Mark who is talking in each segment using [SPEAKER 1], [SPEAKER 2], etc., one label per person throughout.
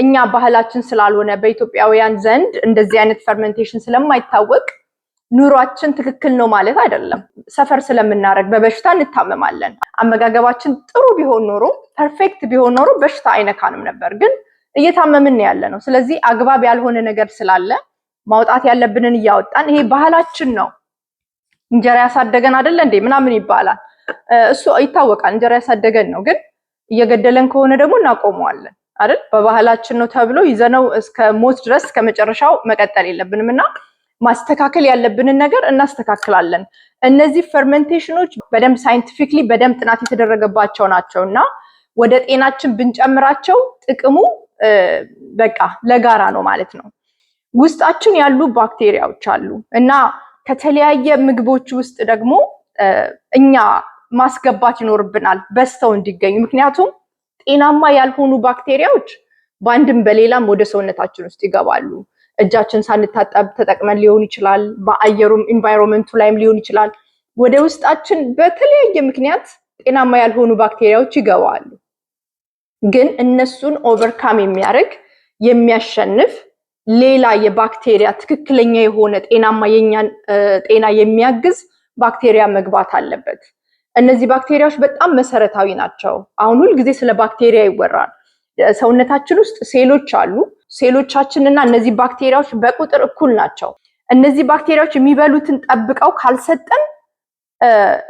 [SPEAKER 1] እኛ ባህላችን ስላልሆነ በኢትዮጵያውያን ዘንድ እንደዚህ አይነት ፈርመንቴሽን ስለማይታወቅ ኑሯችን ትክክል ነው ማለት አይደለም። ሰፈር ስለምናረግ በበሽታ እንታመማለን። አመጋገባችን ጥሩ ቢሆን ኖሮ ፐርፌክት ቢሆን ኖሮ በሽታ አይነካንም ነበር፣ ግን እየታመምን ያለ ነው። ስለዚህ አግባብ ያልሆነ ነገር ስላለ ማውጣት ያለብንን እያወጣን ይሄ ባህላችን ነው። እንጀራ ያሳደገን አይደለ እንዴ ምናምን ይባላል። እሱ ይታወቃል፣ እንጀራ ያሳደገን ነው። ግን እየገደለን ከሆነ ደግሞ እናቆመዋለን አይደል? በባህላችን ነው ተብሎ ይዘነው እስከ ሞት ድረስ ከመጨረሻው መቀጠል የለብንምና ማስተካከል ያለብንን ነገር እናስተካክላለን። እነዚህ ፈርመንቴሽኖች በደንብ ሳይንቲፊክሊ በደንብ ጥናት የተደረገባቸው ናቸውና ወደ ጤናችን ብንጨምራቸው ጥቅሙ በቃ ለጋራ ነው ማለት ነው። ውስጣችን ያሉ ባክቴሪያዎች አሉ እና ከተለያየ ምግቦች ውስጥ ደግሞ እኛ ማስገባት ይኖርብናል በስተው እንዲገኙ። ምክንያቱም ጤናማ ያልሆኑ ባክቴሪያዎች በአንድም በሌላም ወደ ሰውነታችን ውስጥ ይገባሉ። እጃችን ሳንታጠብ ተጠቅመን ሊሆን ይችላል፣ በአየሩም ኢንቫይሮንመንቱ ላይም ሊሆን ይችላል። ወደ ውስጣችን በተለያየ ምክንያት ጤናማ ያልሆኑ ባክቴሪያዎች ይገባሉ። ግን እነሱን ኦቨርካም የሚያደርግ የሚያሸንፍ ሌላ የባክቴሪያ ትክክለኛ የሆነ ጤናማ የኛን ጤና የሚያግዝ ባክቴሪያ መግባት አለበት። እነዚህ ባክቴሪያዎች በጣም መሰረታዊ ናቸው። አሁን ሁል ጊዜ ስለ ባክቴሪያ ይወራል። ሰውነታችን ውስጥ ሴሎች አሉ። ሴሎቻችንና እነዚህ ባክቴሪያዎች በቁጥር እኩል ናቸው። እነዚህ ባክቴሪያዎች የሚበሉትን ጠብቀው ካልሰጠን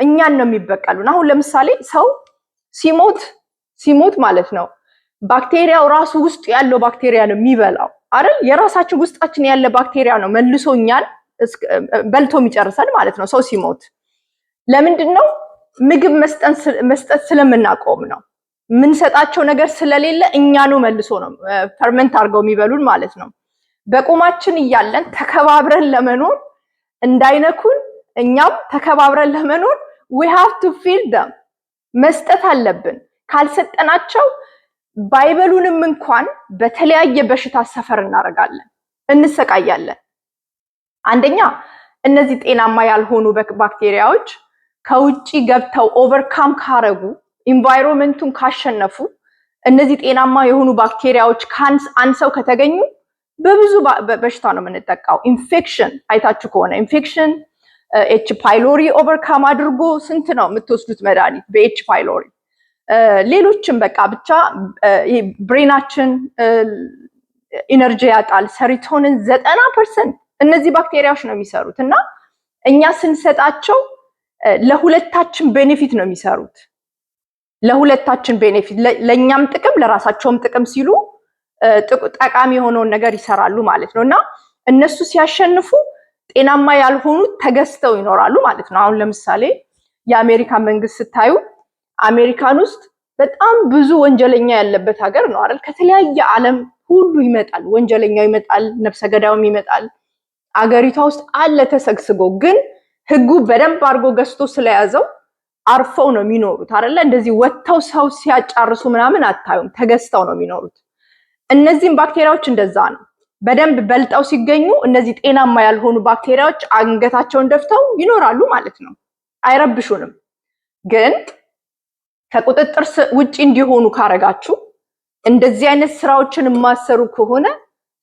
[SPEAKER 1] እኛን ነው የሚበቀሉን። አሁን ለምሳሌ ሰው ሲሞት ማለት ነው ባክቴሪያው ራሱ ውስጥ ያለው ባክቴሪያ ነው የሚበላው አይደል? የራሳችን ውስጣችን ያለ ባክቴሪያ ነው መልሶ እኛን በልቶ የሚጨርሰን ማለት ነው ሰው ሲሞት። ለምንድነው? ምግብ መስጠት ስለምናቆም ነው። ምንሰጣቸው ነገር ስለሌለ እኛኑ መልሶ ነው ፈርመንት አድርገው የሚበሉን ማለት ነው። በቁማችን እያለን ተከባብረን ለመኖር እንዳይነኩን እኛም ተከባብረን ለመኖር we have to feed them መስጠት አለብን። ካልሰጠናቸው ባይበሉንም እንኳን በተለያየ በሽታ ሰፈር እናደርጋለን፣ እንሰቃያለን። አንደኛ እነዚህ ጤናማ ያልሆኑ ባክቴሪያዎች ከውጪ ገብተው ኦቨርካም ካረጉ ኢንቫይሮንመንቱን ካሸነፉ እነዚህ ጤናማ የሆኑ ባክቴሪያዎች አንሰው ከተገኙ በብዙ በሽታ ነው የምንጠቃው። ኢንፌክሽን አይታችሁ ከሆነ ኢንፌክሽን ኤች ፓይሎሪ ኦቨርካም አድርጎ ስንት ነው የምትወስዱት መድኃኒት በኤች ፓይሎሪ። ሌሎችም በቃ ብቻ ብሬናችን ኢነርጂ ያጣል። ሰሪቶንን 90% እነዚህ ባክቴሪያዎች ነው የሚሰሩት እና እኛ ስንሰጣቸው ለሁለታችን ቤኔፊት ነው የሚሰሩት። ለሁለታችን ቤኔፊት፣ ለኛም ጥቅም ለራሳቸውም ጥቅም ሲሉ ጠቃሚ የሆነውን ነገር ይሰራሉ ማለት ነው እና እነሱ ሲያሸንፉ ጤናማ ያልሆኑት ተገዝተው ይኖራሉ ማለት ነው። አሁን ለምሳሌ የአሜሪካን መንግስት ስታዩ አሜሪካን ውስጥ በጣም ብዙ ወንጀለኛ ያለበት ሀገር ነው አይደል? ከተለያየ ዓለም ሁሉ ይመጣል፣ ወንጀለኛው ይመጣል፣ ነፍሰ ገዳዩም ይመጣል። አገሪቷ ውስጥ አለ ተሰግስጎ፣ ግን ህጉ በደንብ አድርጎ ገዝቶ ስለያዘው አርፈው ነው የሚኖሩት አይደለ? እንደዚህ ወጥተው ሰው ሲያጫርሱ ምናምን አታዩም፣ ተገዝተው ነው የሚኖሩት። እነዚህም ባክቴሪያዎች እንደዛ ነው። በደንብ በልጠው ሲገኙ እነዚህ ጤናማ ያልሆኑ ባክቴሪያዎች አንገታቸውን ደፍተው ይኖራሉ ማለት ነው። አይረብሹንም። ግን ከቁጥጥር ውጪ እንዲሆኑ ካረጋችሁ፣ እንደዚህ አይነት ስራዎችን የማሰሩ ከሆነ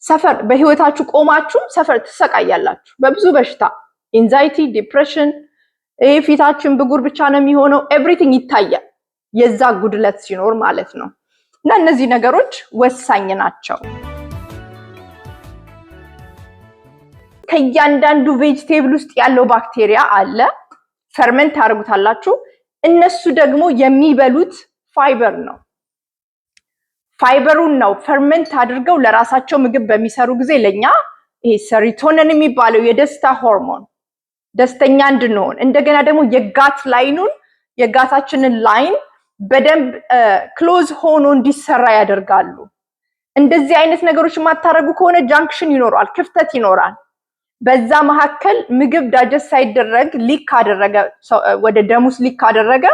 [SPEAKER 1] ሰፈር በህይወታችሁ ቆማችሁ ሰፈር ትሰቃያላችሁ በብዙ በሽታ፣ ኢንዛይቲ፣ ዲፕሬሽን፣ ፊታችን ብጉር ብቻ ነው የሚሆነው። ኤቭሪቲንግ ይታያል የዛ ጉድለት ሲኖር ማለት ነው። እና እነዚህ ነገሮች ወሳኝ ናቸው። ከእያንዳንዱ ቬጂቴብል ውስጥ ያለው ባክቴሪያ አለ፣ ፈርመንት ታደርጉታላችሁ። እነሱ ደግሞ የሚበሉት ፋይበር ነው። ፋይበሩን ነው ፈርመንት አድርገው ለራሳቸው ምግብ በሚሰሩ ጊዜ ለኛ ይሄ ሰሪቶኒን የሚባለው የደስታ ሆርሞን ደስተኛ እንድንሆን፣ እንደገና ደግሞ የጋት ላይኑን የጋታችንን ላይን በደንብ ክሎዝ ሆኖ እንዲሰራ ያደርጋሉ። እንደዚህ አይነት ነገሮች የማታረጉ ከሆነ ጃንክሽን ይኖራል፣ ክፍተት ይኖራል። በዛ መካከል ምግብ ዳይጀስት ሳይደረግ ሊክ ካደረገ ወደ ደም ውስጥ ሊክ ካደረገ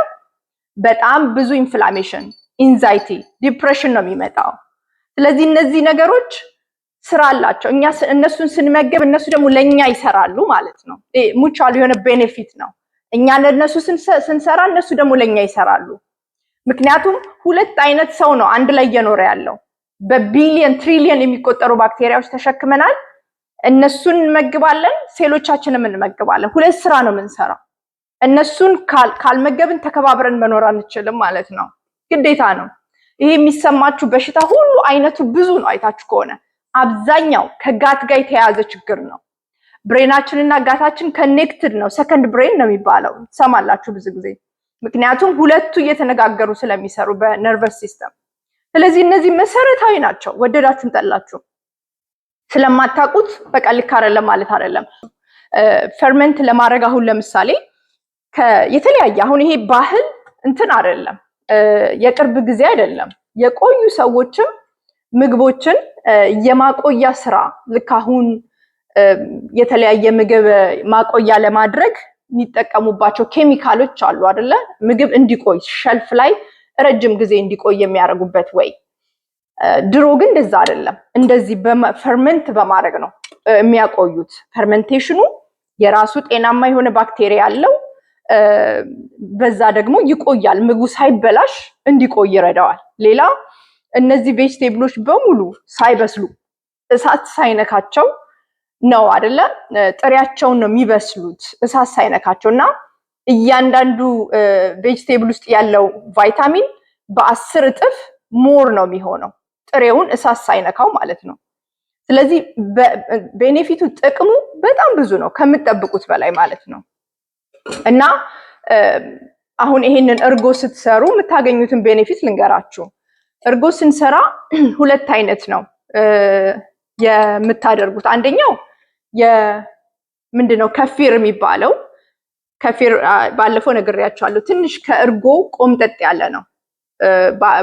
[SPEAKER 1] በጣም ብዙ ኢንፍላሜሽን፣ ኢንዛይቲ፣ ዲፕሬሽን ነው የሚመጣው። ስለዚህ እነዚህ ነገሮች ስራ አላቸው። እኛ እነሱን ስንመገብ እነሱ ደግሞ ለኛ ይሰራሉ ማለት ነው። ሙቹዋል የሆነ ቤኔፊት ነው። እኛ ለነሱ ስንሰራ እነሱ ደግሞ ለኛ ይሰራሉ። ምክንያቱም ሁለት አይነት ሰው ነው አንድ ላይ እየኖረ ያለው። በቢሊየን ትሪሊየን የሚቆጠሩ ባክቴሪያዎች ተሸክመናል። እነሱን እንመግባለን፣ ሴሎቻችንን እንመግባለን። ሁለት ስራ ነው የምንሰራው። እነሱን ካልመገብን ተከባብረን መኖር አንችልም ማለት ነው። ግዴታ ነው። ይሄ የሚሰማችሁ በሽታ ሁሉ አይነቱ ብዙ ነው። አይታችሁ ከሆነ አብዛኛው ከጋት ጋር የተያያዘ ችግር ነው። ብሬናችንና ጋታችን ኮኔክትድ ነው። ሰከንድ ብሬን ነው የሚባለው። ትሰማላችሁ ብዙ ጊዜ። ምክንያቱም ሁለቱ እየተነጋገሩ ስለሚሰሩ በነርቨስ ሲስተም። ስለዚህ እነዚህ መሰረታዊ ናቸው። ወደዳችሁም ጠላችሁ ስለማታውቁት በቃ ልክ አይደለም ማለት አይደለም። ፈርመንት ለማድረግ አሁን ለምሳሌ የተለያየ አሁን ይሄ ባህል እንትን አይደለም፣ የቅርብ ጊዜ አይደለም። የቆዩ ሰዎችም ምግቦችን የማቆያ ስራ ልክ አሁን የተለያየ ምግብ ማቆያ ለማድረግ የሚጠቀሙባቸው ኬሚካሎች አሉ አይደለ? ምግብ እንዲቆይ ሸልፍ ላይ ረጅም ጊዜ እንዲቆይ የሚያደርጉበት ወይ። ድሮ ግን እንደዛ አይደለም። እንደዚህ ፈርመንት በማድረግ ነው የሚያቆዩት። ፈርመንቴሽኑ የራሱ ጤናማ የሆነ ባክቴሪያ አለው። በዛ ደግሞ ይቆያል። ምግቡ ሳይበላሽ እንዲቆይ ይረዳዋል። ሌላ እነዚህ ቬጅቴብሎች በሙሉ ሳይበስሉ እሳት ሳይነካቸው ነው አይደለ? ጥሬያቸውን ነው የሚበስሉት እሳት ሳይነካቸው እና እያንዳንዱ ቬጅቴብል ውስጥ ያለው ቫይታሚን በ10 እጥፍ ሞር ነው የሚሆነው ጥሬውን እሳት ሳይነካው ማለት ነው። ስለዚህ ቤኔፊቱ ጥቅሙ በጣም ብዙ ነው ከምትጠብቁት በላይ ማለት ነው። እና አሁን ይሄንን እርጎ ስትሰሩ የምታገኙትን ቤኔፊት ልንገራችሁ። እርጎ ስንሰራ ሁለት አይነት ነው የምታደርጉት። አንደኛው ምንድነው ከፊር የሚባለው። ከፊር ባለፈው ነግሬያችኋለሁ። ትንሽ ከእርጎ ቆምጠጥ ያለ ነው።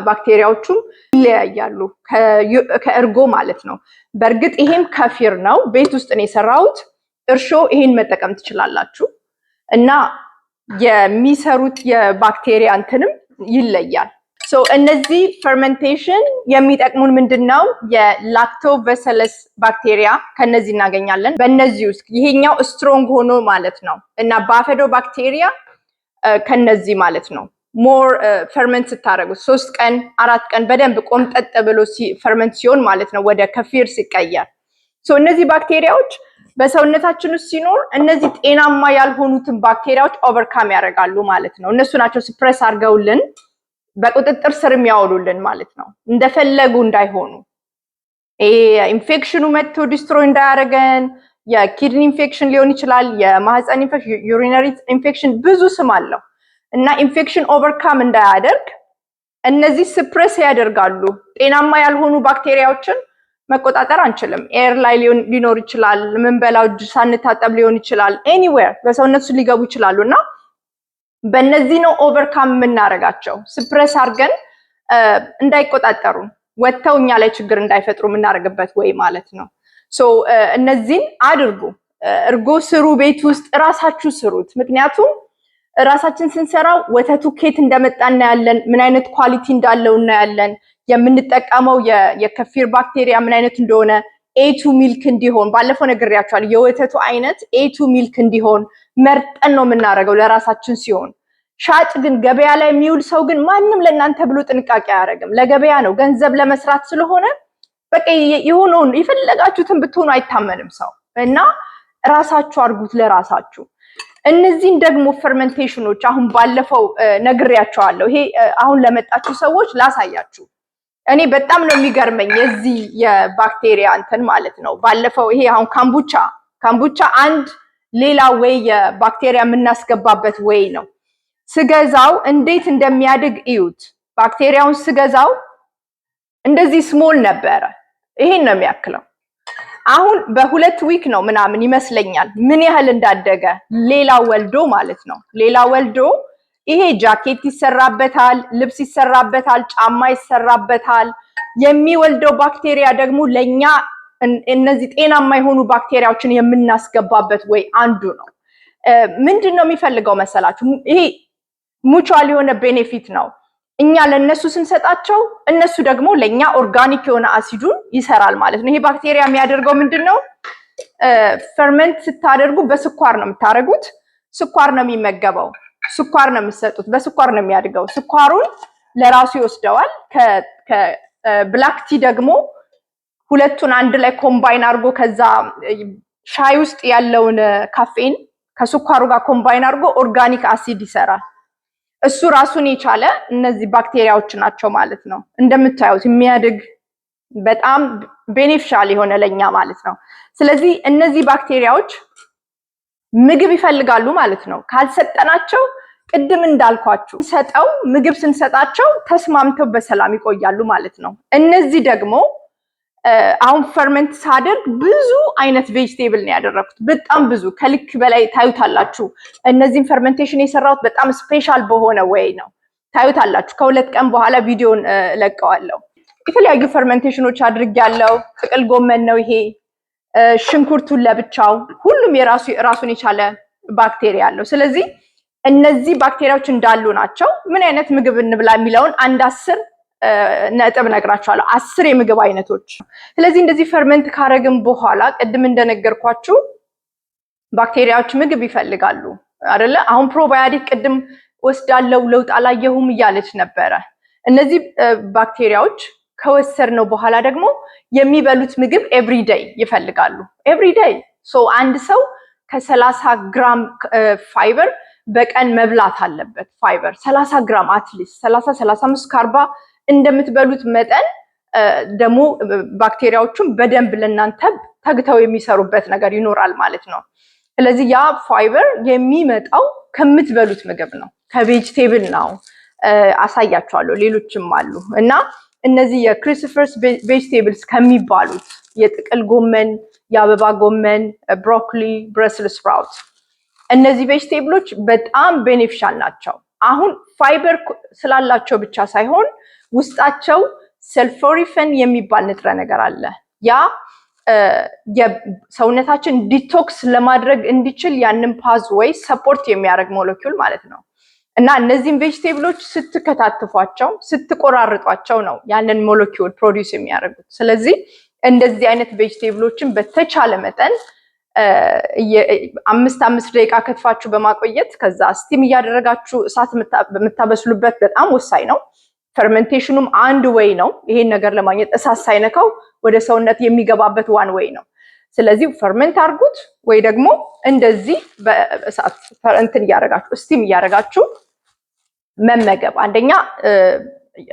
[SPEAKER 1] ባክቴሪያዎቹም ይለያያሉ ከእርጎ ማለት ነው። በእርግጥ ይሄም ከፊር ነው። ቤት ውስጥ ነው የሰራሁት። እርሾ ይሄን መጠቀም ትችላላችሁ። እና የሚሰሩት የባክቴሪያ እንትንም ይለያል። እነዚህ ፈርመንቴሽን የሚጠቅሙን ምንድነው? የላክቶባሲለስ ባክቴሪያ ከነዚህ እናገኛለን። በእነዚህ ውስጥ ይሄኛው ስትሮንግ ሆኖ ማለት ነው እና ባፊዶ ባክቴሪያ ከነዚህ ማለት ነው። ሞር ፈርመንት ስታደርጉት 3 ቀን 4 ቀን በደንብ ቆምጠጥ ብሎ ፈርመንት ሲሆን ማለት ነው ወደ ከፊር ሲቀየር እነዚህ ባክቴሪያዎች በሰውነታችን ውስጥ ሲኖር እነዚህ ጤናማ ያልሆኑትን ባክቴሪያዎች ኦቨርካም ያደርጋሉ ማለት ነው። እነሱ ናቸው ስፕሬስ አድርገውልን በቁጥጥር ስር የሚያውሉልን ማለት ነው። እንደፈለጉ እንዳይሆኑ ኢንፌክሽኑ መጥቶ ዲስትሮይ እንዳያደርገን። የኪድኒ ኢንፌክሽን ሊሆን ይችላል፣ የማህፀን ኢንፌክሽን፣ ዩሪነሪ ኢንፌክሽን ብዙ ስም አለው እና ኢንፌክሽን ኦቨርካም እንዳያደርግ እነዚህ ስፕሬስ ያደርጋሉ። ጤናማ ያልሆኑ ባክቴሪያዎችን መቆጣጠር አንችልም። ኤር ላይ ሊኖር ይችላል፣ ምንበላው እጅ ሳንታጠብ ሊሆን ይችላል፣ ኤኒዌር በሰውነት ውስጥ ሊገቡ ይችላሉ እና በእነዚህ ነው ኦቨርካም የምናደርጋቸው። ስፕሬስ አድርገን እንዳይቆጣጠሩ ወጥተው እኛ ላይ ችግር እንዳይፈጥሩ የምናደርግበት ወይ ማለት ነው። እነዚህን አድርጉ። እርጎ ስሩ፣ ቤት ውስጥ እራሳችሁ ስሩት። ምክንያቱም ራሳችን ስንሰራው ወተቱ ኬት እንደመጣ እናያለን፣ ምን አይነት ኳሊቲ እንዳለው እናያለን። የምንጠቀመው የከፊር ባክቴሪያ ምን አይነት እንደሆነ ኤቱ ሚልክ እንዲሆን ባለፈው ነግሬያችኋለሁ። የወተቱ አይነት ኤቱ ሚልክ እንዲሆን መርጠን ነው የምናደርገው ለራሳችን ሲሆን፣ ሻጭ ግን ገበያ ላይ የሚውል ሰው ግን ማንም ለእናንተ ብሎ ጥንቃቄ አያደርግም። ለገበያ ነው ገንዘብ ለመስራት ስለሆነ በቃ የሆነውን የፈለጋችሁትን ብትሆኑ አይታመንም ሰው እና ራሳችሁ አድርጉት ለራሳችሁ። እነዚህን ደግሞ ፈርመንቴሽኖች አሁን ባለፈው ነግሬያችኋለሁ። ይሄ አሁን ለመጣችሁ ሰዎች ላሳያችሁ። እኔ በጣም ነው የሚገርመኝ የዚህ የባክቴሪያ እንትን ማለት ነው። ባለፈው ይሄ አሁን ካምቡቻ አንድ ሌላ ወይ የባክቴሪያ የምናስገባበት ወይ ነው። ስገዛው እንዴት እንደሚያድግ እዩት። ባክቴሪያውን ስገዛው እንደዚህ ስሞል ነበረ። ይሄን ነው የሚያክለው። አሁን በ2 ዊክ ነው ምናምን ይመስለኛል ምን ያህል እንዳደገ ሌላ ወልዶ ማለት ነው። ሌላ ወልዶ ይሄ ጃኬት ይሰራበታል፣ ልብስ ይሰራበታል፣ ጫማ ይሰራበታል። የሚወልደው ባክቴሪያ ደግሞ ለኛ እነዚህ ጤናማ የሆኑ ባክቴሪያዎችን የምናስገባበት ወይ አንዱ ነው። ምንድነው የሚፈልገው መሰላችሁ? ይሄ ሙቹዋል የሆነ ቤኔፊት ነው። እኛ ለነሱ ስንሰጣቸው እነሱ ደግሞ ለኛ ኦርጋኒክ የሆነ አሲዱን ይሰራል ማለት ነው። ይሄ ባክቴሪያ የሚያደርገው ምንድነው? ፈርመንት ስታደርጉ በስኳር ነው የምታደርጉት። ስኳር ነው የሚመገበው፣ ስኳር ነው የምትሰጡት፣ በስኳር ነው የሚያድገው። ስኳሩን ለራሱ ይወስደዋል ብላክ ቲ ደግሞ ሁለቱን አንድ ላይ ኮምባይን አድርጎ ከዛ ሻይ ውስጥ ያለውን ካፌን ከስኳሩ ጋር ኮምባይን አድርጎ ኦርጋኒክ አሲድ ይሰራል። እሱ ራሱን የቻለ እነዚህ ባክቴሪያዎች ናቸው ማለት ነው። እንደምታዩት የሚያድግ በጣም ቤኔፊሻል የሆነ ለኛ ማለት ነው። ስለዚህ እነዚህ ባክቴሪያዎች ምግብ ይፈልጋሉ ማለት ነው። ካልሰጠናቸው ቅድም እንዳልኳችሁ ሰጠው ምግብ ስንሰጣቸው ተስማምተው በሰላም ይቆያሉ ማለት ነው። እነዚህ ደግሞ አሁን ፈርመንት ሳደርግ ብዙ አይነት ቬጅቴብል ነው ያደረኩት። በጣም ብዙ ከልክ በላይ ታዩታላችሁ። እነዚህን ፈርመንቴሽን የሰራሁት በጣም ስፔሻል በሆነ ወይ ነው። ታዩታላችሁ። ከ2 ቀን በኋላ ቪዲዮን ለቀዋለሁ። የተለያዩ ፈርመንቴሽኖች አድርጌያለሁ። ጥቅል ጎመን ነው ይሄ፣ ሽንኩርቱን ለብቻው፣ ሁሉም ራሱን የቻለ ባክቴሪያ አለው። ስለዚህ እነዚህ ባክቴሪያዎች እንዳሉ ናቸው። ምን አይነት ምግብ እንብላ የሚለውን አንድ 10 ነጥብ ነግራችኋለሁ። 10 የምግብ አይነቶች። ስለዚህ እንደዚህ ፈርመንት ካረግን በኋላ ቅድም እንደነገርኳችሁ ባክቴሪያዎች ምግብ ይፈልጋሉ አይደለ? አሁን ፕሮባዮቲክ ቅድም ወስዳለው ለውጥ አላየሁም እያለች ነበረ። እነዚህ ባክቴሪያዎች ከወሰድነው በኋላ ደግሞ የሚበሉት ምግብ ኤቭሪዴይ ይፈልጋሉ። ኤቭሪዴይ አንድ ሰው ከ30 ግራም ፋይበር በቀን መብላት አለበት። ፋይበር 30 ግራም አትሊስት 35 40 እንደምትበሉት መጠን ደግሞ ባክቴሪያዎቹም በደንብ ለናንተ ተግተው የሚሰሩበት ነገር ይኖራል ማለት ነው። ስለዚህ ያ ፋይበር የሚመጣው ከምትበሉት ምግብ ነው፣ ከቬጅቴብል ነው። አሳያችኋለሁ፣ ሌሎችም አሉ እና እነዚህ የክሩሲፈረስ ቬጅቴብልስ ከሚባሉት የጥቅል ጎመን፣ የአበባ ጎመን፣ ብሮኮሊ፣ ብረስልስ ስፕራውት እነዚህ ቬጅቴብሎች በጣም ቤኔፊሻል ናቸው። አሁን ፋይበር ስላላቸው ብቻ ሳይሆን ውስጣቸው ሰልፎሪፈን የሚባል ንጥረ ነገር አለ። ያ ሰውነታችን ዲቶክስ ለማድረግ እንዲችል ያንን ፓዝዌይ ሰፖርት የሚያደርግ ሞለኪውል ማለት ነው። እና እነዚህም ቬጅቴብሎች ስትከታትፏቸው ስትቆራርጧቸው ነው ያንን ሞለኪውል ፕሮዲውስ የሚያደርጉት። ስለዚህ እንደዚህ አይነት ቬጅቴብሎችን በተቻለ መጠን 5 ደቂቃ ከትፋችሁ በማቆየት ከዛ ስቲም እያደረጋችሁ እሳት የምታበስሉበት በጣም ወሳኝ ነው። ፈርመንቴሽኑም አንድ ወይ ነው። ይሄን ነገር ለማግኘት እሳት ሳይነካው ወደ ሰውነት የሚገባበት ዋን ወይ ነው። ስለዚህ ፈርመንት አድርጉት ወይ ደግሞ እንደዚህ በእሳት እንትን እያደረጋችሁ ስቲም እያደረጋችሁ መመገብ። አንደኛ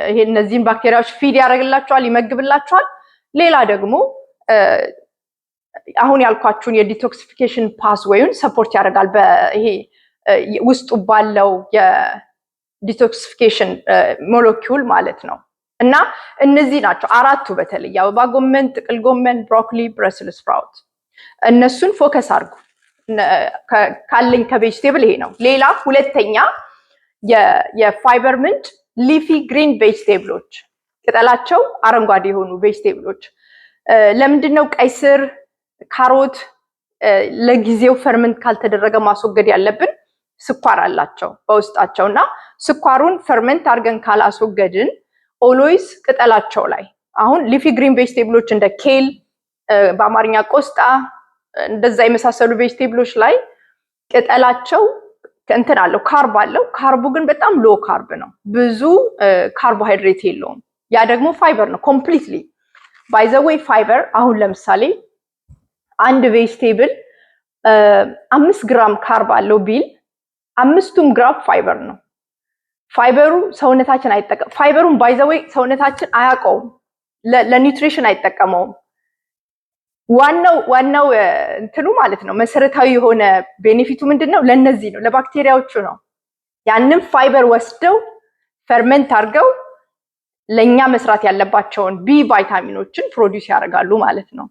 [SPEAKER 1] ይሄ እነዚህን ባክቴሪያዎች ፊድ ያደርግላችኋል፣ ይመግብላችኋል። ሌላ ደግሞ አሁን ያልኳችሁን የዲቶክሲፊኬሽን ፓስዌይን ሰፖርት ያደርጋል። በይሄ ውስጡ ባለው የዲቶክሲፊኬሽን ሞለኪውል ማለት ነው። እና እነዚህ ናቸው አራቱ፣ በተለይ የአበባ ጎመን፣ ጥቅል ጎመን፣ ብሮኮሊ፣ ብረስልስ ስፕራውት እነሱን ፎከስ አድርጉ። ካለኝ ከቬጅቴብል ይሄ ነው። ሌላ ሁለተኛ የፋይበር ምንጭ ሊፊ ግሪን ቬጅቴብሎች፣ ቅጠላቸው አረንጓዴ የሆኑ ቬጅቴብሎች። ለምንድን ነው ቀይ ስር፣ ካሮት ለጊዜው ፈርመንት ካልተደረገ ማስወገድ ያለብን? ስኳር አላቸው በውስጣቸው እና ስኳሩን ፈርመንት አድርገን ካላስወገድን ኦሎይስ ቅጠላቸው ላይ አሁን ሊፊ ግሪን ቬጅቴብሎች እንደ ኬል፣ በአማርኛ ቆስጣ፣ እንደዛ የመሳሰሉ ቬጅቴብሎች ላይ ቅጠላቸው እንትን አለው፣ ካርብ አለው። ካርቡ ግን በጣም ሎ ካርብ ነው፣ ብዙ ካርቦሃይድሬት የለውም። ያ ደግሞ ፋይበር ነው ኮምፕሊትሊ። ባይ ዘ ዌይ ፋይበር አሁን ለምሳሌ አንድ ቬጅቴብል 5 ግራም ካርብ አለው ቢል 5ቱም ግራም ፋይበር ነው። ፋይበሩ ሰውነታችን አይጠቀም። ፋይበሩን ባይ ዘ ዌይ ሰውነታችን አያውቀውም፣ ለኒውትሪሽን አይጠቀመውም። ዋናው እንትኑ ማለት ነው መሰረታዊ የሆነ ቤኔፊቱ ምንድነው? ለነዚህ ነው፣ ለባክቴሪያዎቹ ነው። ያንን ፋይበር ወስደው ፈርመንት አድርገው ለኛ መስራት ያለባቸውን ቢ ቫይታሚኖችን ፕሮዲውስ ያደርጋሉ ማለት ነው።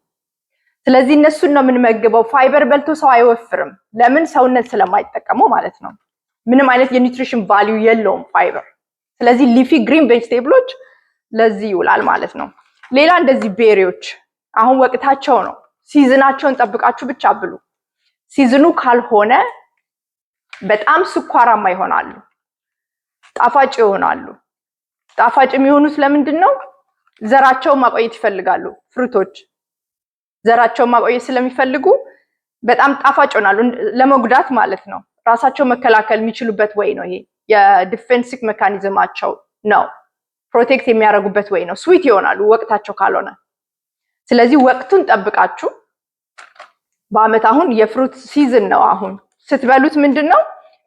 [SPEAKER 1] ስለዚህ እነሱን ነው የምንመግበው። ፋይበር በልቶ ሰው አይወፍርም። ለምን? ሰውነት ስለማይጠቀመው ማለት ነው። ምንም አይነት የኒውትሪሽን ቫልዩ የለውም ፋይበር። ስለዚህ ሊፊ ግሪን ቬጅቴብሎች ለዚህ ይውላል ማለት ነው። ሌላ እንደዚህ ቤሪዎች አሁን ወቅታቸው ነው። ሲዝናቸውን ጠብቃችሁ ብቻ ብሉ። ሲዝኑ ካልሆነ በጣም ስኳራማ ይሆናሉ፣ ጣፋጭ ይሆናሉ። ጣፋጭ የሚሆኑት ለምንድን ነው? ዘራቸውን ማቆየት ይፈልጋሉ። ፍሩቶች ዘራቸውን ማቆየት ስለሚፈልጉ በጣም ጣፋጭ ይሆናሉ፣ ለመጉዳት ማለት ነው። ራሳቸው መከላከል የሚችሉበት ወይ ነው። ይሄ የዲፌንሲቭ ሜካኒዝማቸው ነው። ፕሮቴክት የሚያደርጉበት ወይ ነው። ስዊት ይሆናሉ ወቅታቸው ካልሆነ። ስለዚህ ወቅቱን ጠብቃችሁ በአመት አሁን የፍሩት ሲዝን ነው። አሁን ስትበሉት ምንድነው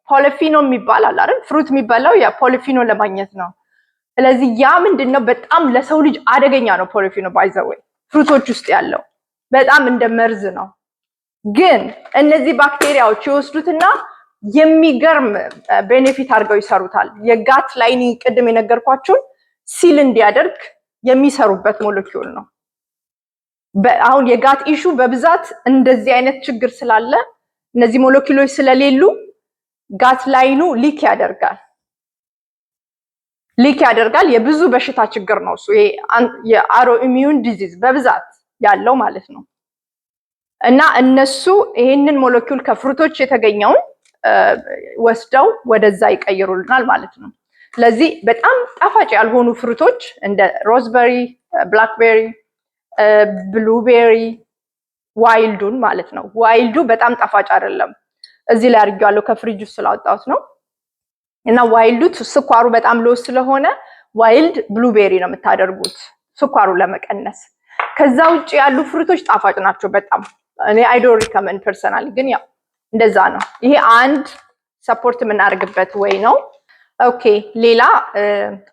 [SPEAKER 1] ፖሊፊኖ የሚባል አለ አይደል? ፍሩት የሚባለው ያ ፖሊፊኖ ለማግኘት ነው። ስለዚህ ያ ምንድነው በጣም ለሰው ልጅ አደገኛ ነው። ፖሊፊኖ ባይ ዘ ወይ ፍሩቶች ውስጥ ያለው በጣም እንደ መርዝ ነው። ግን እነዚህ ባክቴሪያዎች ይወስዱትና የሚገርም ቤኔፊት አድርገው ይሰሩታል። የጋት ላይኒንግ ቅድም የነገርኳችሁን ሲል እንዲያደርግ የሚሰሩበት ሞለኪውል ነው። አሁን የጋት ኢሹ በብዛት እንደዚህ አይነት ችግር ስላለ እነዚህ ሞለኪውሎች ስለሌሉ ጋት ላይኑ ሊክ ያደርጋል። የብዙ በሽታ ችግር ነው እሱ። ይሄ የአውቶ ኢሚዩን ዲዚዝ በብዛት ያለው ማለት ነው። እና እነሱ ይሄንን ሞለኪውል ከፍሩቶች የተገኘውን ወስደው ወደዛ ይቀይሩልናል ማለት ነው። ስለዚህ በጣም ጣፋጭ ያልሆኑ ፍሩቶች እንደ ሮዝበሪ፣ ብላክቤሪ፣ ብሉቤሪ፣ ዋይልዱን ማለት ነው። ዋይልዱ በጣም ጣፋጭ አይደለም። እዚህ ላይ አድርጌዋለሁ ከፍሪጅ ውስጥ ስላወጣሁት ነው። እና ዋይልዱ ስኳሩ በጣም ሎ ስለሆነ ዋይልድ ብሉቤሪ ነው የምታደርጉት ስኳሩ ለመቀነስ። ከዛ ውጭ ያሉ ፍሩቶች ጣፋጭ ናቸው በጣም። እኔ አይ ዶንት ሪከመንድ ፐርሰናሊ፣ ግን ያው እንደዛ ነው። ይሄ አንድ ሰፖርት የምናደርግበት ወይ ነው። ኦኬ ሌላ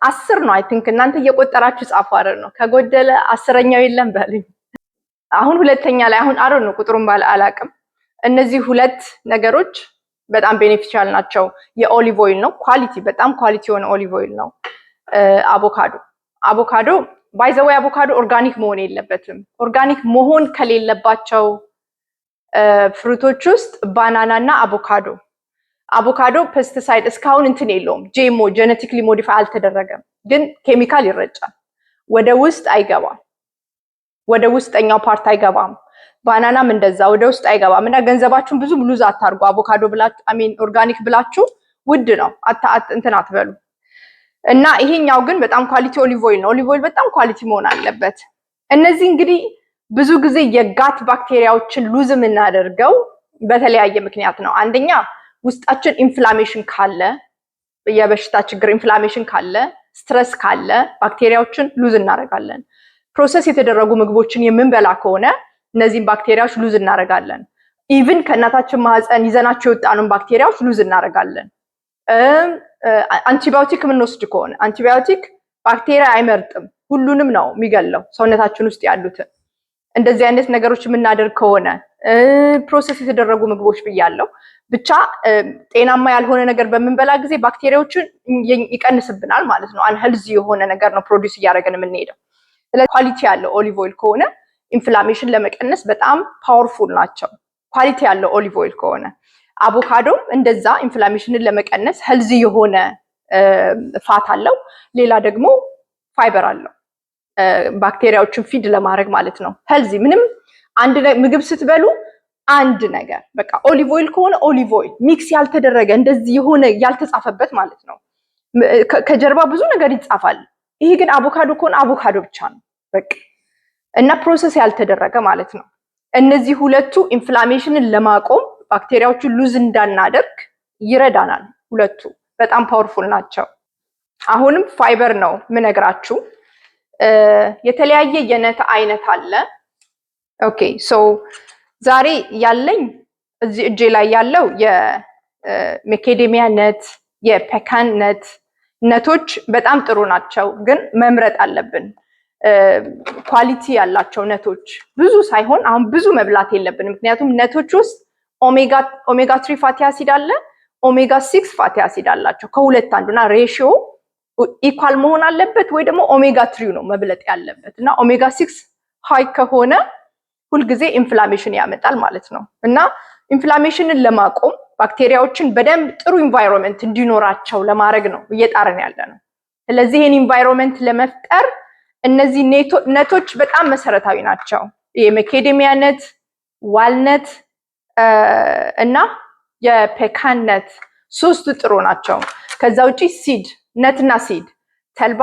[SPEAKER 1] 10 ነው። አይ ቲንክ እናንተ እየቆጠራችሁ ጻፉ አይደል ነው። ከጎደለ 10ኛው የለም በልኝ። አሁን ሁለተኛ ላይ አሁን አሮ ነው ቁጥሩን ባለ አላቅም። እነዚህ ሁለት ነገሮች በጣም ቤኔፊሻል ናቸው። የኦሊቭ ኦይል ነው ኳሊቲ፣ በጣም ኳሊቲ የሆነ ኦሊቭ ኦይል ነው። አቮካዶ ባይ ዘ ወይ አቮካዶ ኦርጋኒክ መሆን የለበትም። ኦርጋኒክ መሆን ከሌለባቸው ፍሩቶች ውስጥ ባናና እና አቮካዶ ፔስቲሳይድ እስካሁን እንትን የለውም። ጄሞ ጄኔቲክሊ ሞዲፋይ አልተደረገም፣ ግን ኬሚካል ይረጫል። ወደ ውስጥ አይገባም፣ ወደ ውስጠኛው ፓርት አይገባም። ባናናም እንደዛ ወደ ውስጥ አይገባም። እና ገንዘባችሁን ብዙ ሉዝ አታርጉ። አቮካዶ ብላችሁ ኦርጋኒክ ብላችሁ ውድ ነው እንትን አትበሉ። እና ይሄኛው ግን በጣም ኳሊቲ ኦሊቭ ኦይል ነው። ኦሊቭ ኦይል በጣም ኳሊቲ መሆን አለበት። እነዚህ እንግዲህ ብዙ ጊዜ የጋት ባክቴሪያዎችን ሉዝ የምናደርገው በተለያየ ምክንያት ነው። አንደኛ ውስጣችን ኢንፍላሜሽን ካለ፣ የበሽታ ችግር ኢንፍላሜሽን ካለ፣ ስትረስ ካለ ባክቴሪያዎችን ሉዝ እናደርጋለን። ፕሮሰስ የተደረጉ ምግቦችን የምንበላ ከሆነ እነዚህን ባክቴሪያዎች ሉዝ እናደርጋለን። ኢቭን ከእናታችን ማህፀን ይዘናቸው የወጣኑን ባክቴሪያዎች ሉዝ እናደርጋለን። አንቲባዮቲክ የምንወስድ ከሆነ አንቲባዮቲክ ባክቴሪያ አይመርጥም፣ ሁሉንም ነው የሚገለው ሰውነታችን ውስጥ ያሉትን። እንደዚህ አይነት ነገሮች የምናደርግ ከሆነ ፕሮሰስ የተደረጉ ምግቦች ብያለው፣ ብቻ ጤናማ ያልሆነ ነገር በምንበላ ጊዜ ባክቴሪያዎችን ይቀንስብናል ማለት ነው። አንሄልዚ የሆነ ነገር ነው ፕሮዲውስ እያደረገን የምንሄደው። ስለዚህ ኳሊቲ ያለው ኦሊቭ ኦይል ከሆነ ኢንፍላሜሽን ለመቀነስ በጣም ፓወርፉል ናቸው፣ ኳሊቲ ያለው ኦሊቭ ኦይል ከሆነ። አቮካዶም እንደዛ ኢንፍላሜሽንን ለመቀነስ ሄልዚ የሆነ ፋት አለው። ሌላ ደግሞ ፋይበር አለው ባክቴሪያዎችን ፊድ ለማድረግ ማለት ነው። ሄልዚ ምንም አንድ ምግብ ስትበሉ አንድ ነገር በቃ ኦሊቭ ኦይል ከሆነ ኦሊቭ ኦይል ሚክስ ያልተደረገ እንደዚህ የሆነ ያልተጻፈበት ማለት ነው። ከጀርባ ብዙ ነገር ይጻፋል። ይሄ ግን አቮካዶ ከሆነ አቮካዶ ብቻ ነው በቃ፣ እና ፕሮሰስ ያልተደረገ ማለት ነው። እነዚህ ሁለቱ ኢንፍላሜሽንን ለማቆም ባክቴሪያዎቹን ሉዝ እንዳናደርግ ይረዳናል። ሁለቱ በጣም ፓወርፉል ናቸው። አሁንም ፋይበር ነው ምነግራችሁ። የተለያየ የነት አይነት አለ። ኦኬ ሶ ዛሬ ያለኝ እዚህ እጄ ላይ ያለው የሜኬዴሚያ ነት፣ የፔካን ነቶች በጣም ጥሩ ናቸው፣ ግን መምረጥ አለብን። ኳሊቲ ያላቸው ነቶች ብዙ ሳይሆን አሁን ብዙ መብላት የለብንም። ምክንያቱም ነቶች ውስጥ ኦሜጋ 3 ፋቲ አሲድ አለ፣ ኦሜጋ 6 ፋቲ አሲድ አላቸው። ከሁለት አንዱና ሬሽዮ ኢኳል መሆን አለበት፣ ወይ ደግሞ ኦሜጋ 3 ነው መብለጥ ያለበት። እና ኦሜጋ 6 ሃይ ከሆነ ሁልጊዜ ኢንፍላሜሽን ያመጣል ማለት ነው። እና ኢንፍላሜሽንን ለማቆም ባክቴሪያዎችን በደንብ ጥሩ ኢንቫይሮንመንት እንዲኖራቸው ለማድረግ ነው እየጣርን ያለ ነው። ስለዚህ ይህን ኢንቫይሮንመንት ለመፍጠር እነዚህ ነቶች በጣም መሰረታዊ ናቸው። የሜኬዴሚያ ነት፣ ዋልነት እና የፔካን ነት ሶስቱ ጥሩ ናቸው። ከዛ ውጪ ሲድ ነትና ሲድ፣ ተልባ፣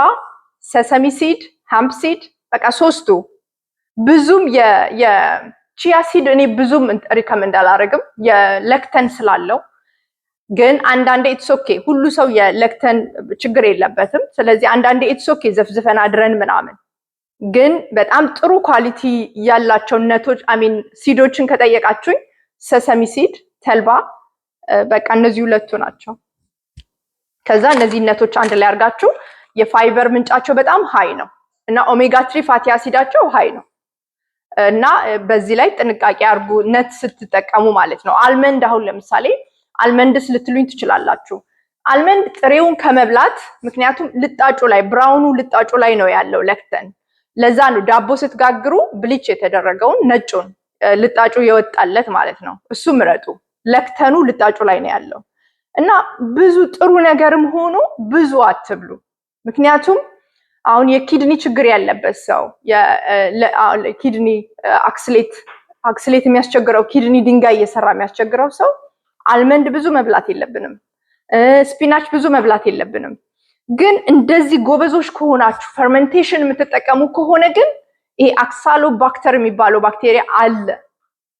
[SPEAKER 1] ሰሰሚ ሲድ፣ ሃምፕ ሲድ በቃ ሶስቱ። ብዙም የቺያ ሲድ እኔ ብዙም ሪከመንድ አላደርግም የለክተን ስላለው። ግን አንዳንዴ ኢትስ ኦኬ ሁሉ ሰው የለክተን ችግር የለበትም። ስለዚህ አንዳንዴ ኢትስ ኦኬ ዘፍዝፈን አድረን ምናምን ግን በጣም ጥሩ ኳሊቲ ያላቸው ነቶች አሚን ሲዶችን ከጠየቃችሁኝ ሰሰሚ ሲድ፣ ተልባ በቃ እነዚህ ሁለቱ ናቸው። ከዛ እነዚህ ነቶች አንድ ላይ አድርጋችሁ የፋይበር ምንጫቸው በጣም ሃይ ነው እና ኦሜጋ 3 ፋቲ አሲዳቸው ሃይ ነው እና በዚህ ላይ ጥንቃቄ አድርጉ ነት ስትጠቀሙ ማለት ነው። አልመንድ አሁን ለምሳሌ አልመንድስ ልትሉኝ ትችላላችሁ። አልመንድ ጥሬውን ከመብላት ምክንያቱም ልጣጩ ላይ ብራውኑ ልጣጩ ላይ ነው ያለው ለክተን። ለዛ ነው ዳቦ ስትጋግሩ ብሊች የተደረገውን ነጩን ልጣጩ የወጣለት ማለት ነው። እሱ ምረጡ። ለክተኑ ልጣጩ ላይ ነው ያለው እና ብዙ ጥሩ ነገርም ሆኖ ብዙ አትብሉ። ምክንያቱም አሁን የኪድኒ ችግር ያለበት ሰው ኪድኒ አክስሌት የሚያስቸግረው ኪድኒ ድንጋይ እየሰራ የሚያስቸግረው ሰው አልመንድ ብዙ መብላት የለብንም። ስፒናች ብዙ መብላት የለብንም። ግን እንደዚህ ጎበዞች ከሆናችሁ ፈርመንቴሽን የምትጠቀሙ ከሆነ ግን ይሄ አክሳሎባክተር የሚባለው ባክቴሪያ አለ።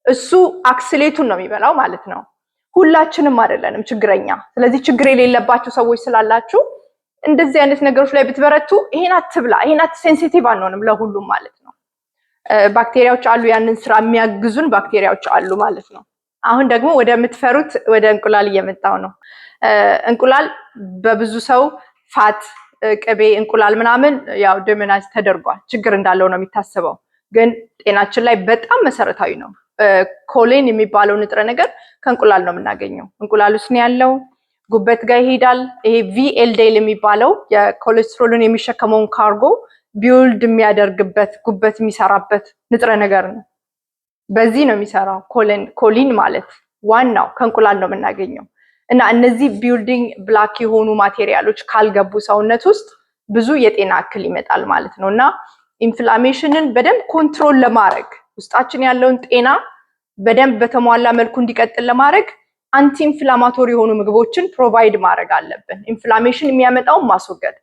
[SPEAKER 1] እሱ አክስሌቱን ነው የሚበላው ማለት ነው። ሁላችንም አይደለንም ችግረኛ። ስለዚህ ችግር የሌለባችሁ ሰዎች ስላላችሁ እንደዚህ አይነት ነገሮች ላይ ብትበረቱ ይሄን አትብላ፣ ይሄን ሴንሲቲቭ አንሆንም ለሁሉም ማለት ነው። ባክቴሪያዎች አሉ፣ ያንን ስራ የሚያግዙን ባክቴሪያዎች አሉ ማለት ነው። አሁን ደግሞ ወደ ምትፈሩት ወደ እንቁላል እየመጣው ነው። እንቁላል በብዙ ሰው ፋት፣ ቅቤ፣ እንቁላል ምናምን ያው ዶሚናንስ ተደርጓል ችግር እንዳለው ነው የሚታሰበው። ግን ጤናችን ላይ በጣም መሰረታዊ ነው። ኮሊን የሚባለው ንጥረ ነገር ከእንቁላል ነው የምናገኘው። እንቁላል ውስጥ ነው ያለው፣ ጉበት ጋር ይሄዳል። ይሄ ቪኤልዲኤል የሚባለው የኮሌስትሮልን የሚሸከመውን ካርጎ ቢውልድ የሚያደርግበት ጉበት የሚሰራበት ንጥረ ነገር ነው። በዚህ ነው የሚሰራው ኮሊን ማለት ዋናው ከእንቁላል ነው የምናገኘው። እና እነዚህ ቢልዲንግ ብላክ የሆኑ ማቴሪያሎች ካልገቡ ሰውነት ውስጥ ብዙ የጤና እክል ይመጣል ማለት ነው። እና ኢንፍላሜሽንን በደንብ ኮንትሮል ለማድረግ ውስጣችን ያለውን ጤና በደንብ በተሟላ መልኩ እንዲቀጥል ለማድረግ አንቲ ኢንፍላማቶሪ የሆኑ ምግቦችን ፕሮቫይድ ማድረግ አለብን፣ ኢንፍላሜሽን የሚያመጣውን ማስወገድ።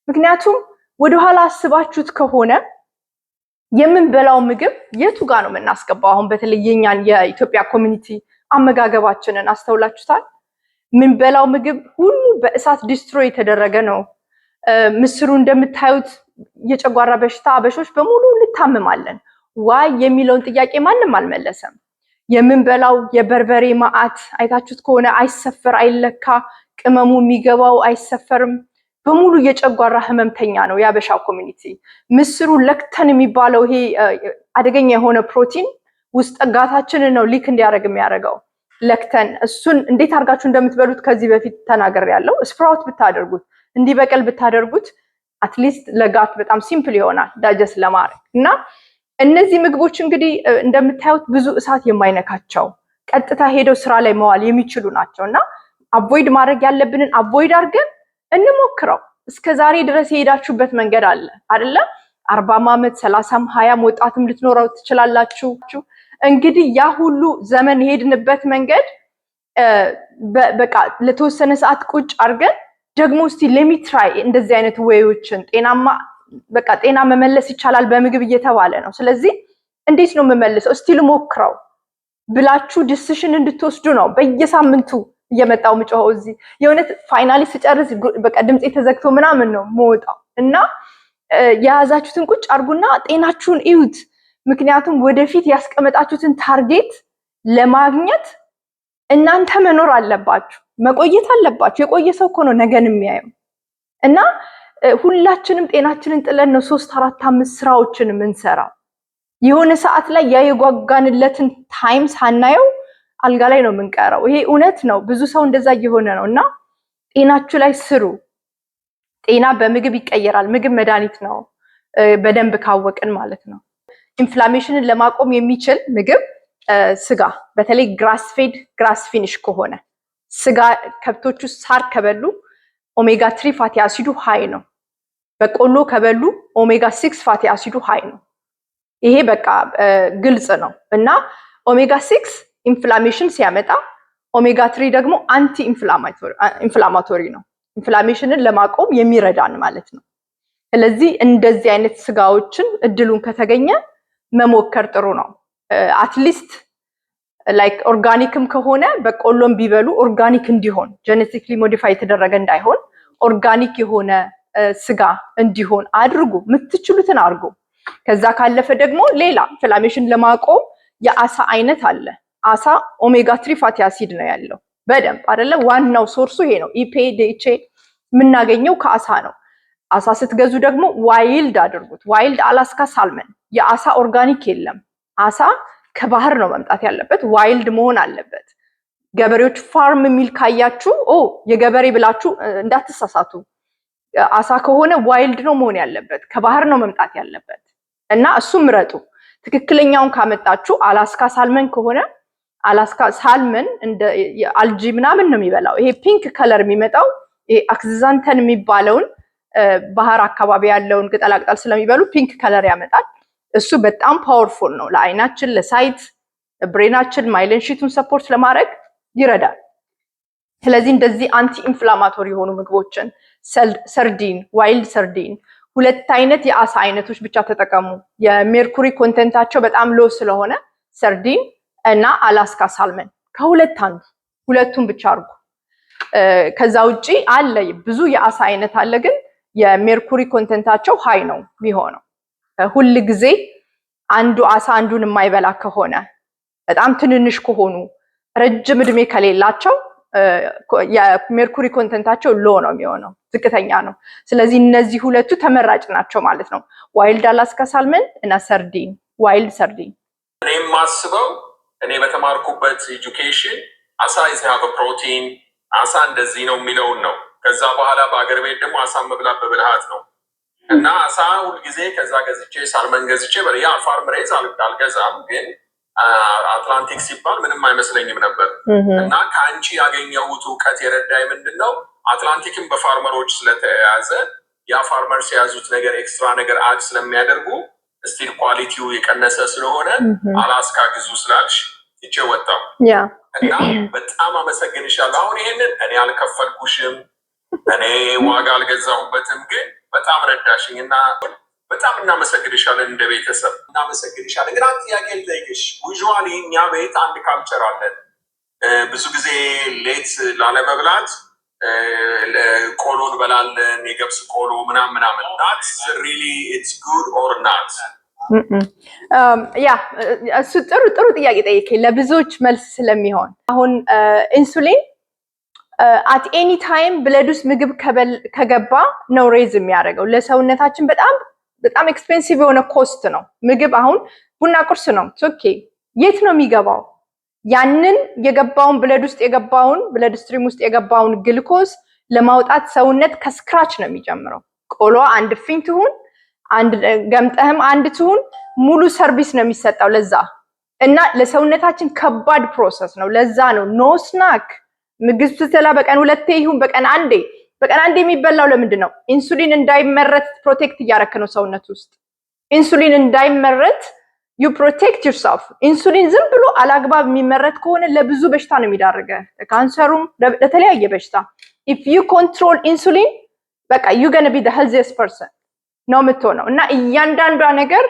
[SPEAKER 1] ምክንያቱም ወደኋላ አስባችሁት ከሆነ የምንበላው ምግብ የቱ ጋር ነው የምናስገባው? አሁን በተለይ የኛን የኢትዮጵያ ኮሚኒቲ አመጋገባችንን አስተውላችሁታል? ምንበላው ምግብ ሁሉ በእሳት ዲስትሮይ የተደረገ ነው። ምስሩ እንደምታዩት የጨጓራ በሽታ አበሾች በሙሉ እንታመማለን። ዋይ የሚለውን ጥያቄ ማንም አልመለሰም። የምንበላው የበርበሬ ማአት አይታችሁት ከሆነ አይሰፈር አይለካ፣ ቅመሙ የሚገባው አይሰፈርም። በሙሉ የጨጓራ ህመምተኛ ነው የአበሻ ኮሚኒቲ። ምስሩ ለክተን የሚባለው ይሄ አደገኛ የሆነ ፕሮቲን ውስጥ ጋታችንን ነው ሊክ እንዲያደርግ የሚያደርገው ለክተን። እሱን እንዴት አድርጋችሁ እንደምትበሉት ከዚህ በፊት ተናግሬያለሁ። ስፕራውት ብታደርጉት እንዲበቀል ብታደርጉት አትሊስት ለጋት በጣም ሲምፕል ይሆናል ዳይጀስት ለማድረግ። እና እነዚህ ምግቦች እንግዲህ እንደምታዩት ብዙ እሳት የማይነካቸው ቀጥታ ሄደው ስራ ላይ መዋል የሚችሉ ናቸው። እና አቮይድ ማድረግ ያለብንን አቮይድ አድርገን እንሞክረው። እስከ ዛሬ ድረስ የሄዳችሁበት መንገድ አለ አይደለ? 40 ዓመት 30 20 ወጣትም ልትኖረው ትችላላችሁ። እንግዲህ ያ ሁሉ ዘመን የሄድንበት መንገድ በቃ ለተወሰነ ሰዓት ቁጭ አድርገን ደግሞ እስቲ ለሚትራይ እንደዚህ አይነት ወይዎችን ጤናማ በቃ ጤና መመለስ ይቻላል በምግብ እየተባለ ነው። ስለዚህ እንዴት ነው መመለሰው? እስቲ ልሞክረው ብላችሁ ዲሲሽን እንድትወስዱ ነው በየሳምንቱ እየመጣው ምጮኸው። እዚህ የእውነት ፋይናሊ ስጨርስ በቃ ድምጼ ተዘግቶ ምናምን ነው የምወጣው። እና የያዛችሁትን ቁጭ አድርጉና ጤናችሁን እዩት። ምክንያቱም ወደፊት ያስቀመጣችሁትን ታርጌት ለማግኘት እናንተ መኖር አለባችሁ፣ መቆየት አለባችሁ። የቆየ ሰው እኮ ነው ነገን የሚያየው። እና ሁላችንም ጤናችንን ጥለን ነው 3 4 5 ስራዎችን የምንሰራው። የሆነ ሰዓት ላይ ያ የጓጓንለትን ታይም ሳናየው አልጋ ላይ ነው የምንቀረው። ይሄ እውነት ነው። ብዙ ሰው እንደዛ እየሆነ ነው። እና ጤናችሁ ላይ ስሩ። ጤና በምግብ ይቀየራል። ምግብ መድኃኒት ነው በደንብ ካወቅን ማለት ነው። ኢንፍላሜሽንን ለማቆም የሚችል ምግብ ስጋ፣ በተለይ ግራስ ፌድ ግራስ ፊኒሽ ከሆነ ስጋ ከብቶቹ ሳር ከበሉ ኦሜጋ 3 ፋቲ አሲዱ ሃይ ነው። በቆሎ ከበሉ ኦሜጋ 6 ፋቲ አሲዱ ሃይ ነው። ይሄ በቃ ግልጽ ነው። እና ኦሜጋ 6 ኢንፍላሜሽን ሲያመጣ ኦሜጋ 3 ደግሞ አንቲ ኢንፍላማቶሪ ነው። ኢንፍላሜሽንን ለማቆም የሚረዳን ማለት ነው። ስለዚህ እንደዚህ አይነት ስጋዎችን እድሉን ከተገኘ መሞከር ጥሩ ነው። አትሊስት ላይክ ኦርጋኒክም ከሆነ በቆሎም ቢበሉ ኦርጋኒክ እንዲሆን ጄኔቲክሊ ሞዲፋይ የተደረገ እንዳይሆን ኦርጋኒክ የሆነ ስጋ እንዲሆን አድርጉ። የምትችሉትን አድርጉ። ከዛ ካለፈ ደግሞ ሌላ ኢንፍላሜሽን ለማቆም የአሳ አይነት አለ። አሳ ኦሜጋ 3 ፋቲ አሲድ ነው ያለው በደንብ አይደለ? ዋናው ሶርሱ ይሄ ነው። ኢፔ ዲኤችኤ የምናገኘው ከአሳ ነው። አሳ ስትገዙ ደግሞ ዋይልድ አድርጉት። ዋይልድ አላስካ ሳልመን። የአሳ ኦርጋኒክ የለም። አሳ ከባህር ነው መምጣት ያለበት። ዋይልድ መሆን አለበት። ገበሬዎች ፋርም ሚል ካያችሁ የገበሬ ብላችሁ እንዳትሳሳቱ። አሳ ከሆነ ዋይልድ ነው መሆን ያለበት፣ ከባህር ነው መምጣት ያለበት እና እሱ ምረጡ። ትክክለኛውን ካመጣችሁ አላስካ ሳልመን ከሆነ አላስካ ሳልመን እንደ አልጂ ምናምን ነው የሚበላው። ይሄ ፒንክ ከለር የሚመጣው ይሄ አክዛንተን የሚባለውን ባህር አካባቢ ያለውን ቅጠላቅጠል ስለሚበሉ ፒንክ ከለር ያመጣል። እሱ በጣም ፓወርፉል ነው ለአይናችን፣ ለሳይት፣ ብሬናችን ማይለንሺቱን ሰፖርት ለማድረግ ይረዳል። ስለዚህ እንደዚህ አንቲ ኢንፍላማቶሪ የሆኑ ምግቦችን ሰርዲን፣ ዋይልድ ሰርዲን፣ ሁለት አይነት የአሳ አይነቶች ብቻ ተጠቀሙ። የሜርኩሪ ኮንቴንታቸው በጣም ሎ ስለሆነ ሰርዲን እና አላስካ ሳልመን ከሁለት አንዱ፣ ሁለቱን ብቻ አድርጉ። ከዛ ውጪ አለ ብዙ የአሳ አይነት አለ፣ ግን የሜርኩሪ ኮንቴንታቸው ሃይ ነው የሚሆነው። ሁል ጊዜ አንዱ አሳ አንዱን የማይበላ ከሆነ በጣም ትንንሽ ከሆኑ ረጅም እድሜ ከሌላቸው የሜርኩሪ ኮንቴንታቸው ሎ ነው የሚሆነው፣ ዝቅተኛ ነው። ስለዚህ እነዚህ ሁለቱ ተመራጭ ናቸው ማለት ነው። ዋይልድ አላስካ ሳልመን እና ሰርዲን፣ ዋይልድ ሰርዲን።
[SPEAKER 2] እኔ የማስበው እኔ በተማርኩበት ኤጁኬሽን አሳ ይዘሃበ ፕሮቲን አሳ እንደዚህ ነው የሚለውን ነው። ከዛ በኋላ በአገር ቤት ደግሞ አሳ መብላት በብልሃት ነው እና አሳ ሁልጊዜ ከዛ ገዝቼ ሳልመን ገዝቼ ያ ፋርም ሬዝ አልገዛም፣ ግን አትላንቲክ ሲባል ምንም አይመስለኝም ነበር እና ከአንቺ ያገኘሁት እውቀት የረዳኝ ምንድን ነው፣ አትላንቲክን በፋርመሮች ስለተያያዘ ያ ፋርመርስ የያዙት ነገር ኤክስትራ ነገር አድ ስለሚያደርጉ ስቲል ኳሊቲው የቀነሰ ስለሆነ አላስካ ግዙ ስላልሽ ትቼ ወጣሁ እና በጣም አመሰግንሻለሁ። አሁን ይሄንን እኔ አልከፈልኩሽም፣ እኔ ዋጋ አልገዛሁበትም፣ ግን በጣም ረዳሽኝ እና በጣም እናመሰግንሻለን። እንደ ቤተሰብ እናመሰግንሻለን። ግን አንድ ጥያቄ ልጠይቅሽ። ዩዥዋሊ እኛ ቤት አንድ ካልቸር አለን። ብዙ ጊዜ ሌት ላለመብላት ቆሎ እንበላለን፣ የገብስ ቆሎ ምናምን ምናምን። ናት ሪሊ ኢትስ ጉድ ኦር ናት?
[SPEAKER 1] ያ እሱ ጥሩ ጥያቄ ጠይቄ ለብዙዎች መልስ ስለሚሆን አሁን ኢንሱሊን አት ኤኒ ታይም ብለድ ውስጥ ምግብ ከገባ ነው ሬዝ የሚያደርገው። ለሰውነታችን በጣም ኤክስፔንሲቭ የሆነ ኮስት ነው ምግብ። አሁን ቡና ቁርስ ነው ኦኬ፣ የት ነው የሚገባው? ያንን የገባውን ብለድ ውስጥ የገባውን ብለድ ስትሪም ውስጥ የገባውን ግልኮስ ለማውጣት ሰውነት ከስክራች ነው የሚጀምረው። ቆሎ አንድ ፊን ትሁን አንድ ገምጠህም አንድ ትሁን ሙሉ ሰርቪስ ነው የሚሰጠው ለዛ እና ለሰውነታችን ከባድ ፕሮሰስ ነው። ለዛ ነው ኖ ስናክ ምግብ ስትበላ በቀን ሁለቴ ይሁን በቀን አንዴ የሚበላው ለምንድን ነው? ኢንሱሊን እንዳይመረት ፕሮቴክት እያደረክ ነው ሰውነት ውስጥ። ኢንሱሊን እንዳይመረት ዩ ፕሮቴክት ዩርሰልፍ። ኢንሱሊን ዝም ብሎ አላግባብ የሚመረት ከሆነ ለብዙ በሽታ ነው የሚዳርገ፣ ለካንሰሩም ለተለያየ በሽታ። ኢፍ ዩ ኮንትሮል ኢንሱሊን በቃ ዩ ገነ ቢ ዘ ሄልዚየስት ፐርሰን ነው የምትሆነው። እና እያንዳንዷ ነገር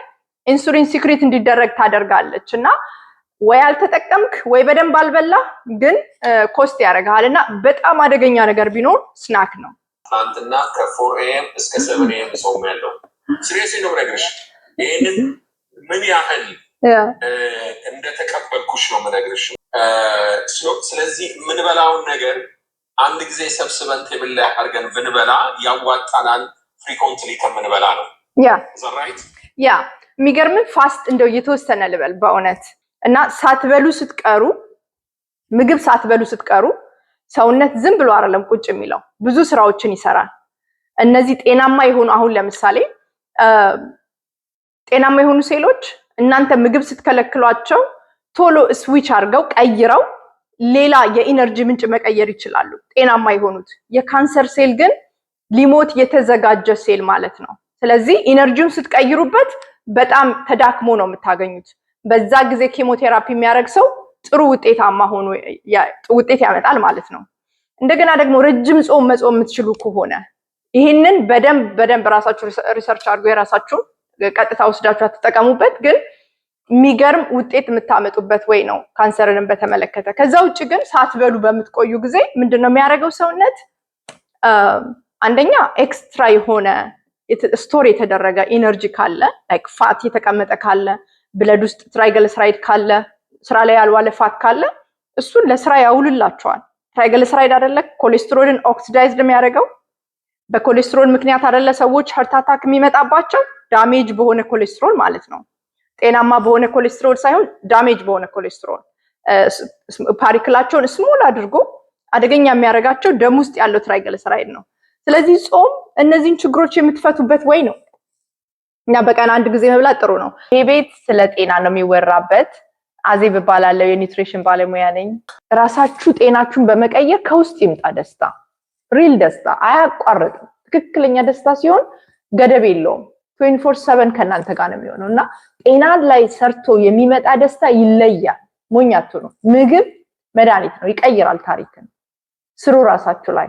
[SPEAKER 1] ኢንሱሊን ሲክሪት እንዲደረግ ታደርጋለች። እና ወይ አልተጠቀምክ ወይ በደንብ አልበላ፣ ግን ኮስት ያደርጋል። እና በጣም አደገኛ ነገር ቢኖር ስናክ ነው።
[SPEAKER 2] ትናንትና ከ4 AM እስከ 7 AM ጾም ያለው ሲሪየስ ነው ነገርሽ። ይሄንን ምን ያህል እንደተቀበልኩሽ ነው የምነግርሽ። ስለዚህ የምንበላውን ነገር አንድ ጊዜ ሰብስበን ቴብል ላይ አድርገን ብንበላ ያዋጣናል ፍሪኮንትሊ ከምንበላ ነው።
[SPEAKER 1] ያ የሚገርም ፋስት እንደው እየተወሰነ ልበል በእውነት እና ሳትበሉ ስትቀሩ ምግብ ሳትበሉ ስትቀሩ ሰውነት ዝም ብሎ አይደለም ቁጭ የሚለው፣ ብዙ ስራዎችን ይሰራል። እነዚህ ጤናማ የሆኑ አሁን ለምሳሌ ጤናማ የሆኑ ሴሎች እናንተ ምግብ ስትከለክሏቸው ቶሎ ስዊች አድርገው ቀይረው ሌላ የኢነርጂ ምንጭ መቀየር ይችላሉ። ጤናማ የሆኑት የካንሰር ሴል ግን ሊሞት የተዘጋጀ ሴል ማለት ነው። ስለዚህ ኢነርጂውን ስትቀይሩበት በጣም ተዳክሞ ነው የምታገኙት። በዛ ጊዜ ኬሞቴራፒ የሚያደርግ ሰው ጥሩ ውጤታማ ሆኖ ውጤት ያመጣል ማለት ነው። እንደገና ደግሞ ረጅም ጾም መጾም የምትችሉ ከሆነ ይሄንን በደንብ ራሳችሁ ሪሰርች አድርጎ የራሳችሁ ቀጥታ ወስዳችሁ አትጠቀሙበት። ግን የሚገርም ውጤት የምታመጡበት ወይ ነው ካንሰርንም በተመለከተ። ከዛ ውጭ ግን ሳትበሉ በምትቆዩ ጊዜ ምንድነው የሚያደርገው ሰውነት አንደኛ ኤክስትራ የሆነ ስቶር የተደረገ ኢነርጂ ካለ ላይክ ፋት የተቀመጠ ካለ ብለድ ውስጥ ትራይግሊሰራይድ ካለ ስራ ላይ ያልዋለ ፋት ካለ እሱን ለስራ ያውልላቸዋል። ትራይግሊሰራይድ አይደለ ኮሌስትሮልን ኦክሲዳይዝድ የሚያደርገው? በኮሌስትሮል ምክንያት አይደለ ሰዎች ሃርት አታክ የሚመጣባቸው? ዳሜጅ በሆነ ኮሌስትሮል ማለት ነው። ጤናማ በሆነ ኮሌስትሮል ሳይሆን ዳሜጅ በሆነ ኮሌስትሮል ፓርቲክላቸውን ስሞል አድርጎ አደገኛ የሚያደርጋቸው ደም ውስጥ ያለው ትራይግሊሰራይድ ነው። ስለዚህ ጾም እነዚህን ችግሮች የምትፈቱበት ወይ ነው እና በቀን አንድ ጊዜ መብላት ጥሩ ነው። ይሄ ቤት ስለ ጤና ነው የሚወራበት። አዜብ እባላለሁ፣ የኒውትሪሽን ባለሙያ ነኝ። ራሳችሁ ጤናችሁን በመቀየር ከውስጥ ይምጣ ደስታ፣ ሪል ደስታ አያቋርጥም። ትክክለኛ ደስታ ሲሆን ገደብ የለውም። 24/7 ከናንተ ጋር ነው የሚሆነው እና ጤና ላይ ሰርቶ የሚመጣ ደስታ ይለያል። ሞኛቱ ነው። ምግብ መድኃኒት ነው፣ ይቀይራል ታሪክን። ስሩ ራሳችሁ ላይ